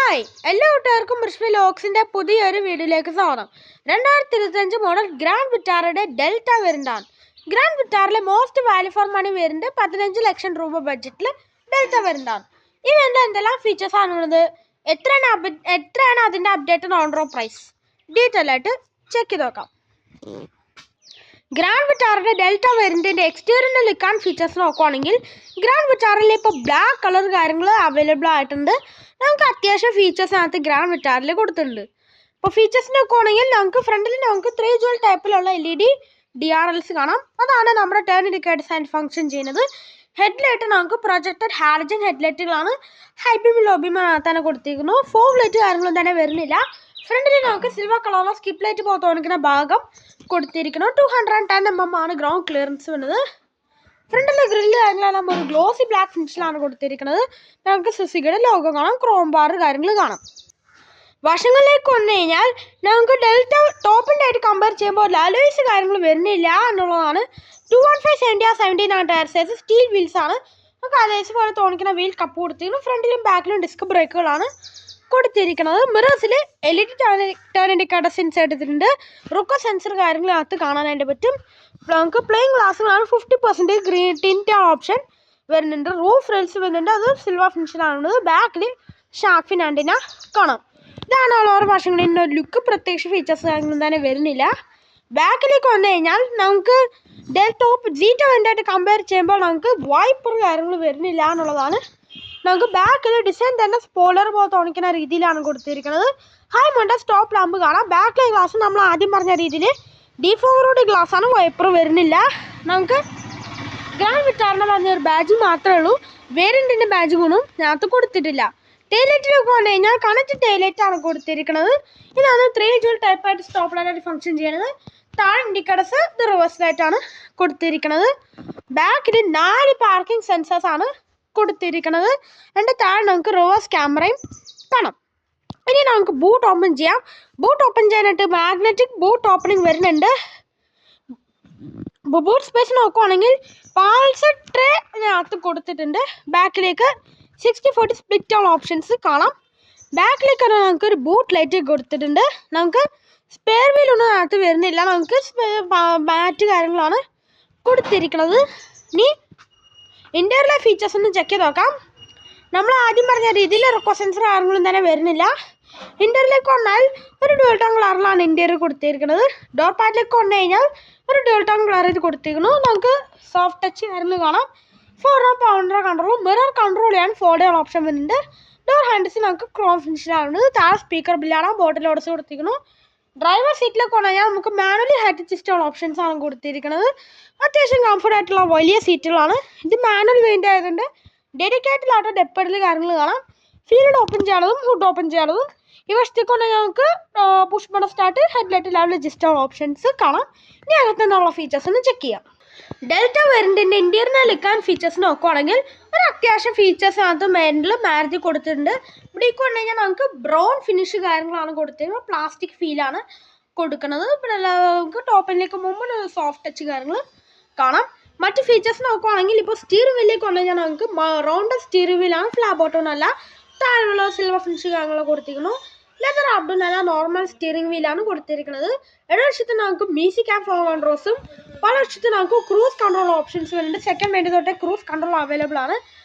Hi എല്ലാവർക്കും ഋഷ്മി ലോക്സിൻ്റെ പുതിയൊരു വീഡിയോയിലേക്ക് സ്വാഗതം. 2025 മോഡൽ ഗ്രാൻഡ് വിറ്റാറയുടെ ഡെൽറ്റ വരുന്നതാണ്. ഗ്രാൻഡ് വിറ്റാറിലെ മോസ്റ്റ് വാല്യൂ ഫോർ മണി വരുന്നത് 15 ലക്ഷം രൂപ ബഡ്ജറ്റിൽ ഡെൽറ്റ വരുന്നതാണ്. ഈ വേണ്ട എന്തെല്ലാം ഫീച്ചേഴ്സ് ആണുള്ളത്, എത്രയാണ് അതിൻ്റെ updated on road price, detail ആയിട്ട് ചെക്ക് ചെയ്ത് നോക്കാം. ഗ്രാൻഡ് വിറ്റാറിൻ്റെ ഡെൽറ്റ വേരിയൻറ്റിൻ്റെ എക്സ്റ്റീരിയറിൻ്റെ ലുക്ക് ആൻഡ് ഫീച്ചേഴ്സ് നോക്കുകയാണെങ്കിൽ ഗ്രാൻഡ് വിറ്റാറിൽ ഇപ്പോൾ ബ്ലാക്ക് കളർ കാര്യങ്ങൾ അവൈലബിൾ ആയിട്ടുണ്ട്. നമുക്ക് അത്യാവശ്യം ഫീച്ചേഴ്സിനകത്ത് ഗ്രാൻഡ് വിറ്റാറിൽ കൊടുത്തിട്ടുണ്ട്. ഇപ്പോൾ ഫീച്ചേഴ്സ് നോക്കുകയാണെങ്കിൽ നമുക്ക് ഫ്രണ്ടിൽ നമുക്ക് 3 ജുവൽ ടൈപ്പിലുള്ള LED DRLs കാണാം. അതാണ് നമ്മുടെ ടേൺ ഇൻഡിക്കേറ്റേഴ്സ് ആൻഡ് ഫംഗ്ഷൻ ചെയ്യുന്നത്. ഹെഡ്ലൈറ്റ് നമുക്ക് പ്രൊജക്റ്റഡ് ഹാലജൻ ഹെഡ്ലൈറ്റുകളാണ്. ഹൈ ബീം ലോ ബീമിനകത്താണ് കൊടുത്തിരിക്കുന്നു. ഫോഗ് ലൈറ്റ് കാര്യങ്ങളൊന്നും തന്നെ വരുന്നില്ല. ഫ്രണ്ടിൽ നമുക്ക് സിൽവർ കളറിലെ സ്കിപ്പ് ലൈറ്റ് പോലെ തോന്നിക്കുന്ന ഭാഗം കൊടുത്തിരിക്കുന്നു. 210 mm ആണ് ഗ്രൗണ്ട് ക്ലിയറൻസ് വരുന്നത്. ഫ്രണ്ടിലെ ഗ്രില്ല് കാര്യങ്ങളെല്ലാം ഒരു ഗ്ലോസി ബ്ലാക്ക് ഫിനിഷിലാണ് കൊടുത്തിരിക്കുന്നത്. നമുക്ക് സുസുക്കിയുടെ ലോഗോ കാണാം, ക്രോം ബാർ കാര്യങ്ങൾ കാണാം. വശങ്ങളിലേക്ക് വന്നു കഴിഞ്ഞാൽ നമുക്ക് ഡെൽറ്റ ടോപ്പിൻ്റെ ആയിട്ട് കമ്പയർ ചെയ്യുമ്പോൾ അലോയ്സ് കാര്യങ്ങൾ വരുന്നില്ല എന്നുള്ളതാണ്. 215/70 ടയർ സൈസ് സ്റ്റീൽ വീൽസ് ആണ്. നമുക്ക് അലോയ്സ് പോലെ തോന്നിക്കുന്ന വീൽ കപ്പ് കൊടുത്തിരിക്കുന്നു. ഫ്രണ്ടിലും ബാക്കിലും ഡിസ്ക് ബ്രേക്കുകളാണ് കൊടുത്തിരിക്കുന്നത്. മിറേഴ്സിൽ LED ടേൺ ഇൻഡിക്കേറ്റേഴ്സ് ഇൻസേർട്ട് ചെയ്തിട്ടുണ്ട്. റുക്കോ സെൻസർ കാര്യങ്ങളകത്ത് കാണാനായിട്ട് പറ്റും. നമുക്ക് പ്ലെയിൻ ഗ്ലാസ്സുകളാണ്. 50% ഗ്രീൻ ടിൻറ്റ് ഓപ്ഷൻ വരുന്നുണ്ട്. റൂഫ് റെയിൽസ് വരുന്നുണ്ട്, അത് സിൽവർ ഫിനിഷിലാണുള്ളത്. ബാക്കിൽ ഷാർക്ക് ഫിൻ ആൻറ്റിന കാണാം. ഇതാണ് ഓരോ വശങ്ങളിൽ ഒരു ലുക്ക്. പ്രത്യേകിച്ച് ഫീച്ചേഴ്സ് കാര്യങ്ങളും തന്നെ വരുന്നില്ല. ബാക്കിലേക്ക് വന്നു കഴിഞ്ഞാൽ നമുക്ക് ടോപ്പ് G2 ആയിട്ട് കമ്പയർ ചെയ്യുമ്പോൾ നമുക്ക് വൈപ്പർ കാര്യങ്ങൾ വരുന്നില്ല എന്നുള്ളതാണ്. നമുക്ക് ബാക്കിൽ ഡിസൈൻ തന്നെ സ്പോയിലർ പോലെ തോന്നിക്കുന്ന രീതിയിലാണ് കൊടുത്തിരിക്കുന്നത്. ഹൈ മൗണ്ടൻ സ്റ്റോപ്പ് ലാമ്പ് കാണാം. ബാക്കിലെ ഗ്ലാസ് നമ്മൾ ആദ്യം പറഞ്ഞ രീതിയിൽ ഡീഫോർവേഡ് ഗ്ലാസ് ആണ്, വൈപ്പർ വരുന്നില്ല. നമുക്ക് ഗ്രാൻഡ് വിറ്റാറിന് പറഞ്ഞൊരു ബാഡ്ജ് മാത്രമേ ഉള്ളൂ. വേരിയൻറ്റിൻ്റെ ബാഡ്ജ് ഒന്നും ഇതിനകത്ത് കൊടുത്തിട്ടില്ല. ടൈലൈറ്റിലേക്ക് വന്നു കഴിഞ്ഞാൽ കണക്റ്റ് ടൈലൈറ്റ് ആണ് കൊടുത്തിരിക്കുന്നത്. ഇതാണ് 3 ജുവൽ ടൈപ്പായിട്ട് സ്റ്റോപ്പ് ലൈറ്റായിട്ട് ഫംഗ്ഷൻ ചെയ്യുന്നത്. താഴെ ഇൻഡിക്കേറ്റേഴ്സ് ഇത് റിവേഴ്സിലായിട്ടാണ് കൊടുത്തിരിക്കുന്നത്. ബാക്കിൽ 4 പാർക്കിംഗ് സെൻസേഴ്സ് ആണ് കൊടുത്തിരിക്കുന്നത്. അതിൻ്റെ താഴെ നമുക്ക് റിവേഴ്സ് ക്യാമറയും കാണാം. ഇനി നമുക്ക് ബൂട്ട് ഓപ്പൺ ചെയ്യാം. ബൂട്ട് ഓപ്പൺ ചെയ്യാനായിട്ട് മാഗ്നറ്റിക് ബൂട്ട് ഓപ്പണിംഗ് വരുന്നുണ്ട്. ബൂട്ട് സ്പേസ് നോക്കുവാണെങ്കിൽ പാൾസർ ട്രേ ഇതിനകത്ത് കൊടുത്തിട്ടുണ്ട്. ബാക്കിലേക്ക് 60/40 സ്പ്ലിറ്റ് ഓൾ ഓപ്ഷൻസ് കാണാം. ബാക്കിലേക്ക് നമുക്കൊരു ബൂട്ട് ലൈറ്റ് കൊടുത്തിട്ടുണ്ട്. നമുക്ക് സ്പെയർ വീലൊന്നും അതിനകത്ത് വരുന്നില്ല. നമുക്ക് ബാറ്റ് കാര്യങ്ങളാണ് കൊടുത്തിരിക്കുന്നത്. ഇനി ഇൻറ്റീരിയറിലെ ഫീച്ചേഴ്സ് ഒന്ന് ചെക്ക് ചെയ്ത് നോക്കാം. നമ്മൾ ആദ്യം പറഞ്ഞ രീതിയിൽ റെക്കോ സെൻസർ കാര്യങ്ങളും തന്നെ വരുന്നില്ല. ഇൻറ്റീരിയറിലേക്ക് വന്നാൽ ഒരു ഡ്യുവൽ ടോൺ കളറിലാണ് ഇൻറ്റീരിയർ കൊടുത്തിരിക്കുന്നത്. ഡോർ പാഡിലേക്ക് വന്നു കഴിഞ്ഞാൽ ഒരു ഡ്യുവൽ ടോൺ കളർ ഇത് കൊടുത്തിരിക്കുന്നു. നമുക്ക് സോഫ്റ്റ് ടച്ച് കാര്യങ്ങൾ കാണാം. 4 പൗണ്ടർ കൺട്രോളും മിറർ കൺട്രോൾ ചെയ്യാൻ ഫോൾഡർ ഓപ്ഷൻ വരുന്നുണ്ട്. ഡോർ ഹാൻഡിൽസ് നമുക്ക് ക്രോം ഫിനിഷിലാണ്. താഴെ സ്പീക്കർ ബില്ലാണ്, ബോട്ടിൽ ഓർഡേഴ്സ് കൊടുത്തിരിക്കുന്നു. ഡ്രൈവർ സീറ്റിലേക്ക് വന്നു കഴിഞ്ഞാൽ നമുക്ക് മാനുവലി ഹൈറ്റ് അഡ്ജസ്റ്റബിൾ ഓപ്ഷൻസ് ആണ് കൊടുത്തിരിക്കുന്നത്. അത്യാവശ്യം കംഫർട്ട് ആയിട്ടുള്ള വലിയ സീറ്റുകളാണ്. ഇത് മാനുവൽ വേണ്ടി ആയതുകൊണ്ട് ഡെഡിക്കേറ്റഡ് ആയിട്ട് ഡെപ്പഡിൽ കാര്യങ്ങൾ കാണാം. ഫീൽഡ് ഓപ്പൺ ചെയ്യാനുള്ളതും ഹുഡ് ഓപ്പൺ ചെയ്യാനുള്ളതും. ഈ വശത്തേക്ക് വന്നാൽ നമുക്ക് push button start, headlight level adjustable options കാണാം. ഇനി അകത്ത് നിന്നുള്ള ഫീച്ചേഴ്സ് ഒന്ന് ചെക്ക് ചെയ്യാം. ഡെൽറ്റ വേരിയൻറ്റിൻ്റെ ഇൻറ്റീരിയർ ലുക്ക് ആൻഡ് ഫീച്ചേഴ്സ് നോക്കുവാണെങ്കിൽ ഒരു അത്യാവശ്യം ഫീച്ചേഴ്സിനകത്ത് മെയിനിൽ മാരുതി കൊടുത്തിട്ടുണ്ട്. ഇവിടേക്ക് വന്നു കഴിഞ്ഞാൽ നമുക്ക് ബ്രൗൺ ഫിനിഷ് കാര്യങ്ങളാണ് കൊടുത്തിരിക്കുന്നത്. പ്ലാസ്റ്റിക് ഫീലാണ് കൊടുക്കുന്നത്. പിന്നെ നമുക്ക് ടോപ്പിലേക്ക് മുമ്പിൽ സോഫ്റ്റ് ടച്ച് കാര്യങ്ങൾ കാണാം. മറ്റ് ഫീച്ചേഴ്സ് നോക്കുവാണെങ്കിൽ ഇപ്പോൾ സ്റ്റിയറിംഗ് വീലിലേക്ക് വന്നു കഴിഞ്ഞാൽ നമുക്ക് റൗണ്ട് സ്റ്റിയറിംഗ് വീലാണ്, ഫ്ലാ ബോട്ടം അല്ല. താഴെയുള്ള സിൽവർ ഫിനിഷ് കാര്യങ്ങൾ കൊടുത്തിരിക്കുന്നു. ലെതർ അബ്ഡുനല്ല, നോർമൽ സ്റ്റിയറിംഗ് വീലാണ് കൊടുത്തിരിക്കുന്നത്. ഇടവശത്ത് നമുക്ക് മ്യൂസിക് ആൻഡ് ഫ്ലോ കൺട്രോൾസും പലവശത്ത് നമുക്ക് ക്രൂസ് കൺട്രോൾ ഓപ്ഷൻസ് വരുന്നുണ്ട്. സെക്കൻഡ് വേണ്ടി തൊട്ടേ ക്രൂസ് കൺട്രോൾ അവൈലബിൾ ആണ്.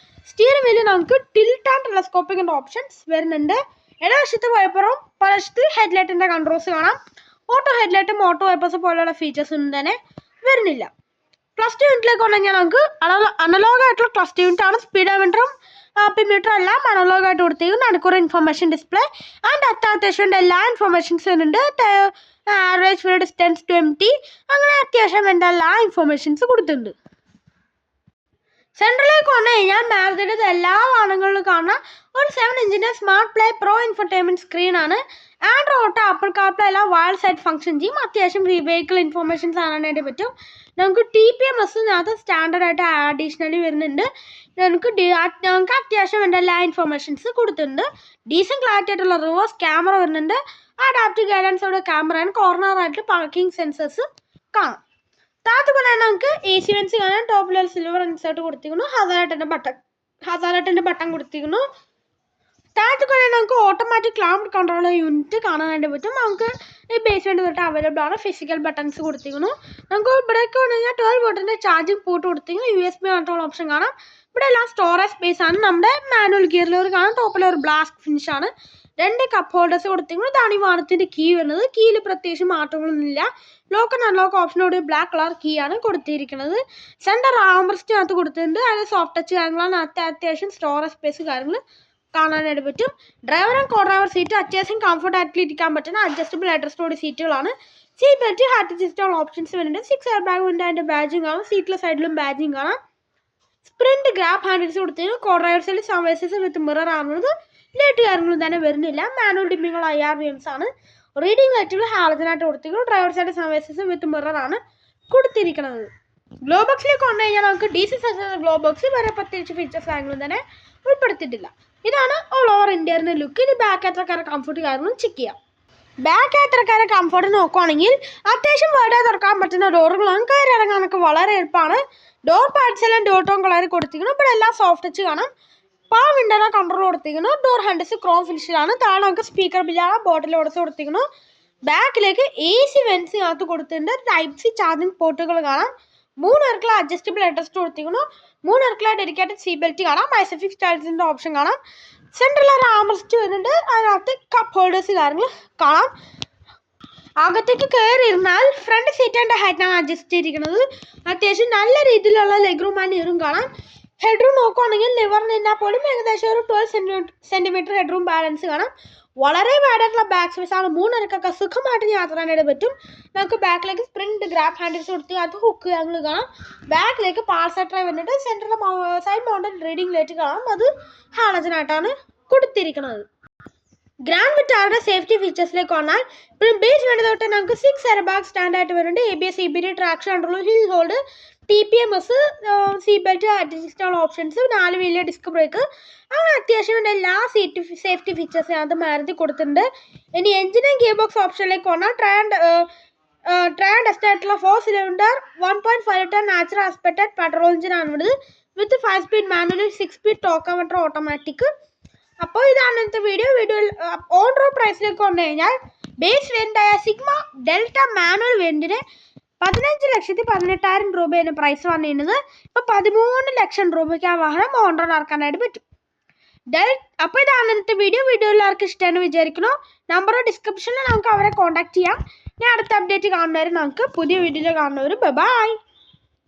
സ്റ്റിയറിംഗ് വീലിൽ നമുക്ക് ടിൽറ്റ് ആൻഡ് ടെലസ്കോപ്പിക്കിൻ്റെ ഓപ്ഷൻസ് വരുന്നുണ്ട്. ഇടവശത്ത് വൈപ്പറും പലവശത്ത് ഹെഡ്ലൈറ്റിൻ്റെ കൺട്രോൾസ് കാണാം. ഓട്ടോ ഹെഡ്ലൈറ്റും ഓട്ടോ വൈപ്പേഴ്സ് പോലെയുള്ള ഫീച്ചേഴ്സ് ഒന്നും തന്നെ വരുന്നില്ല. ക്ലസ്റ്റർ യൂണിറ്റിലേക്ക് വന്നു കഴിഞ്ഞാൽ നമുക്ക് അനലോഗ് ആയിട്ടുള്ള ക്ലസ്റ്റർ യൂണിറ്റ് ആണ്. സ്പീഡോമീറ്ററും ആപ്പിമീറ്ററും എല്ലാം അനലോഗ് ആയിട്ട് കൊടുത്തിരിക്കുന്നു. നടുക്കുറ ഇൻഫർമേഷൻ ഡിസ്പ്ലേ ആൻഡ് അത്യാവശ്യം എല്ലാ ഇൻഫർമേഷൻസ് വരുന്നുണ്ട്. Average fuel distance to MT അങ്ങനെ അത്യാവശ്യം വേണ്ട എല്ലാ ഇൻഫർമേഷൻസ് കൊടുത്തിട്ടുണ്ട്. സെൻട്രലിലേക്ക് വന്നു കഴിഞ്ഞാൽ മാരുതിയുടെ എല്ലാ വാഹനങ്ങളിലും കാണുന്ന ഒരു 7 ഇഞ്ചിൻ്റെ സ്മാർട്ട് പ്ലേ പ്രോ ഇൻഫർടൈൻമെൻറ്റ് സ്ക്രീനാണ്. ആൻഡ്രോയിഡ് ഓട്ടോ, ആപ്പിൾ കാർപ്ലേ എല്ലാം വയർലെസ് ആയിട്ട് ഫംഗ്ഷൻ ചെയ്യും. അത്യാവശ്യം വെഹിക്കിൾ ഇൻഫർമേഷൻസ് കാണാനായിട്ട് പറ്റും. നമുക്ക് TPMS ഇതിനകത്ത് സ്റ്റാൻഡേർഡ് ആയിട്ട് അഡീഷണലി വരുന്നുണ്ട്. നമുക്ക് അത്യാവശ്യം വേണ്ട എല്ലാ ഇൻഫർമേഷൻസ് കൊടുത്തിട്ടുണ്ട്. ഡീസൻറ്റ് ക്ലാരിറ്റി ആയിട്ടുള്ള റിവേഴ്സ് ക്യാമറ വരുന്നുണ്ട്. അഡാപ്റ്റീവ് ഗൈഡൻസോടെ ക്യാമറയാണ്. കോർണറായിട്ട് പാർക്കിംഗ് സെൻസേഴ്സ് കാണാം. താഴത്ത് പോലെ നമുക്ക് AC വെൻസ് കാണാൻ. ടോപ്പിൽ സിൽവർ ഇൻസേർട്ട് കൊടുത്തിരിക്കുന്നു. ഹസാർട്ടിൻ്റെ ബട്ടൺ കൊടുത്തിരിക്കുന്നു. താഴത്ത് പോലെ നമുക്ക് നമുക്ക് ഓട്ടോമാറ്റിക് ക്ലൗഡ് കൺട്രോളർ യൂണിറ്റ് കാണാനായിട്ട് പറ്റും. നമുക്ക് ഈ ബേസ്മെൻറ്റ് തൊട്ട് അവൈലബിൾ ആണ്. ഫിസിക്കൽ ബട്ടൺസ് കൊടുത്തിരിക്കുന്നു. നമുക്ക് ഇവിടേക്ക് വന്നു കഴിഞ്ഞാൽ 12 വോട്ടിൻ്റെ ചാർജിങ് പോർട്ട് കൊടുത്തിരിക്കുന്നു. USB കൺട്രോൾ ഓപ്ഷൻ കാണാം. ഇവിടെ എല്ലാം സ്റ്റോറേജ് സ്പേസ് ആണ്. നമ്മുടെ മാനുവൽ ഗിയറിൽ ഒരു കാണാം. ടോപ്പിൽ ഒരു ബ്ലാക്ക് ഫിനിഷ് ആണ്. 2 കപ്പ് ഹോൾഡേഴ്സ് കൊടുത്തിരിക്കുന്നു. ഇതാണ് ഈ വാഹനത്തിൻ്റെ കീ വരുന്നത്. കീയിൽ പ്രത്യേകിച്ച് മാറ്റങ്ങളൊന്നുമില്ല. ലോക്ക് ആൻഡ് അൺലോക്ക് ഓപ്ഷനോട് ബ്ലാക്ക് കളർ കീ ആണ് കൊടുത്തിരിക്കുന്നത്. സെൻറ്റർ ആംബ്രസ്റ്റിനകത്ത് കൊടുത്തിട്ടുണ്ട്. അതിന് സോഫ്റ്റ് ടച്ച് കാര്യങ്ങളാണ്. അത്യാവശ്യം സ്റ്റോറേജ് സ്പേസ് കാര്യങ്ങൾ കാണാനായിട്ട് പറ്റും. Driver and co driver seat അത്യാവശ്യം കംഫർട്ടായിട്ട് ഇരിക്കാൻ പറ്റുന്ന അഡ്ജസ്റ്റബിൾ ഹെഡ്രസ്റ്റോട് സീറ്റുകളാണ്. Seat belt heart adjustable options വരുന്നുണ്ട്. 6 എയർ ബാഗ് ഉണ്ട്. അതിൻ്റെ ബാജിങ് കാണാം. സീറ്റിലെ സൈഡിലും ബാജിങ് കാണാം. സ്പ്രിന്റ് ഗ്രാബ് ഹാൻഡിൽസ് കൊടുത്തതിന് കോ ഡ്രൈവർ സൈഡിൽ സൺവൈസേഴ്സ് വിത്ത് മിറർ ആണുള്ളത്. ലൈറ്റ് കാര്യങ്ങളും തന്നെ വരുന്നില്ല. മാനുവൽ ഡിമ്മിങ്ങൾ IRVMs ആണ്. റീഡിംഗ് ലൈറ്റുകൾ ഹാലജനായിട്ട് കൊടുത്തിരിക്കുന്നു. ഡ്രൈവർ സൈഡ് സൺവൈസേഴ്സ് വിത്ത് മിറർ ആണ് കൊടുത്തിരിക്കുന്നത്. ഗ്ലോ ബോക്സിലേക്ക് വന്നു കഴിഞ്ഞാൽ നമുക്ക് DC സെൻസർ ഗ്ലോ ബോക്സ് വരെ പ്രത്യേകിച്ച് ഫീച്ചേഴ്സ് കാര്യങ്ങളും തന്നെ ഉൾപ്പെടുത്തിയിട്ടില്ല. ഇതാണ് ഓൾ ഓവർ ഇന്ത്യയുടെ ലുക്ക്. ഇനി ബാക്ക് യാത്രക്കാരുടെ കംഫർട്ട് കാര്യങ്ങളും ചെക്ക് ചെയ്യാം. ബാക്ക് യാത്രക്കാരുടെ കംഫർട്ട് നോക്കുകയാണെങ്കിൽ അത്യാവശ്യം വേർഡായി തുറക്കാൻ പറ്റുന്ന ഡോറുകളാണ്. കയറി ഇറങ്ങാനൊക്കെ വളരെ എളുപ്പമാണ്. ഡോർ പാഡ്സ് എല്ലാം ഡോർ ടോൺ കളർ കൊടുത്തിരിക്കുന്നു. ഇവിടെ എല്ലാം സോഫ്റ്റ് ടച്ച് കാണാം. പവർ വിൻഡോയുടെ കൺട്രോൾ കൊടുത്തിരിക്കുന്നു. ഡോർ ഹാൻഡിൽസ് ക്രോം ഫിനിഷിലാണ്. താഴെ നമുക്ക് സ്പീക്കർ ബില്ലാണ്. ബോട്ടിൽ ഓടച്ച് കൊടുത്തിരിക്കുന്നു. ബാക്കിലേക്ക് AC വെൻസിനകത്ത് കൊടുത്തിട്ടുണ്ട്. Type-C ചാർജിങ് പോർട്ടുകൾ കാണാം. 3 പേർക്കുള്ള അഡ്ജസ്റ്റബിൾ ഹെഡ്രസ്റ്റ് കൊടുത്തിരിക്കുന്നു. 3 പേർക്കുള്ള ഡെഡിക്കേറ്റഡ് സീറ്റ് ബെൽറ്റ് കാണാം. ഐസോഫിക്സ് സ്റ്റൈൽസിൻ്റെ ഓപ്ഷൻ കാണാം. സെൻട്രൽ ഒരു ആംറസ്റ്റ് വരുന്നുണ്ട്. അതിനകത്ത് കപ്പ് ഹോൾഡേഴ്സ് കാര്യങ്ങൾ കാണാം. അകത്തേക്ക് കയറി ഇരുന്നാൽ ഫ്രണ്ട് സീറ്റിൻ്റെ ഹൈറ്റാണ് അഡ്ജസ്റ്റ് ചെയ്തിരിക്കുന്നത്. അത്യാവശ്യം നല്ല രീതിയിലുള്ള ലെഗ് റൂം ആൻഡ് ഇയറും കാണാം. ഹെഡ്റൂം നോക്കുകയാണെങ്കിൽ ലിവർ നിന്നാൽ പോലും ഏകദേശം ഒരു 12 സെൻറ്റിമീറ്റർ ഹെഡ്റൂം ബാലൻസ് കാണാം. വളരെ ബാഡായിട്ടുള്ള ബാക്ക് സ്പേസ് ആണ്. 3 പേർക്കൊക്കെ സുഖമായിട്ട് യാത്ര ചെയ്യാനായിട്ട് പറ്റും. നമുക്ക് ബാക്കിലേക്ക് സ്പ്രിന്റ് ഗ്രാബ് ഹാൻഡിൽസ് കൊടുത്ത് അത് ഹുക്ക് ഞങ്ങൾ കാണാം. ബാക്കിലേക്ക് പാർസൽ ട്രേ വന്നിട്ട് സെൻറ്ററിൽ സൈഡ് മൗണ്ടഡ് റീഡിംഗ് ലൈറ്റ് കാണാം. അത് ഹാലജനായിട്ടാണ് കൊടുത്തിരിക്കുന്നത്. ഗ്രാൻഡ് വിറ്റാറിൻ്റെ സേഫ്റ്റി ഫീച്ചേഴ്സിലേക്ക് വന്നാൽ ഇപ്പോഴും ബേസ് വേണ്ടി തൊട്ട് നമുക്ക് 6 എയർ ബാഗ് സ്റ്റാൻഡായിട്ട് വരുന്നുണ്ട്. ABS EBD traction control hill hold TPMS seat belt adjustable options 4 വീലിലെ ഡിസ്ക് ബ്രേക്ക് അങ്ങനെ അത്യാവശ്യം എല്ലാ സേഫ്റ്റി ഫീച്ചേഴ്സിനകത്ത് മാരുതി കൊടുത്തിട്ടുണ്ട്. ഇനി എഞ്ചിൻ ആൻഡ് ഗിയർ ബോക്സ് ഓപ്ഷനിലേക്ക് വന്നാൽ ട്രാൻഡ് എസ്റ്റായിട്ടുള്ള 4 cylinder 1.5 litre natural aspirated petrol എഞ്ചിനാണ് ഉള്ളത്. വിത്ത് 5 സ്പീഡ് മാനുവൽ 6 സ്പീഡ് ടോക്കോമീറ്റർ ഓട്ടോമാറ്റിക്. അപ്പോൾ ഇതാണ് ഇന്നത്തെ വീഡിയോയിൽ ഓൺ റോഡ് പ്രൈസിലേക്ക് വന്നു കഴിഞ്ഞാൽ ബേസ് വേരിയൻ്റായ സിഗ്മ ഡെൽറ്റ മാനുവൽ വേരിയൻറ്റിന് 15,18,000 രൂപയാണ് പ്രൈസ് വന്നിരുന്നത്. ഇപ്പോൾ 13 ലക്ഷം രൂപയ്ക്ക് ആ വാഹനം ഓൺ റോഡ് ഇറക്കാനായിട്ട് പറ്റും. അപ്പോൾ ഇതാണ് ഇന്നത്തെ വീഡിയോ എല്ലാവർക്കും ഇഷ്ടമാണ് വിചാരിക്കുന്നു. നമ്പർ ഡിസ്ക്രിപ്ഷനിൽ നമുക്ക് അവരെ കോൺടാക്ട് ചെയ്യാം. ഞാൻ അടുത്ത അപ്ഡേറ്റ് കാണുന്നവരെ നമുക്ക് പുതിയ വീഡിയോയിൽ കാണുന്നവർ ബൈ.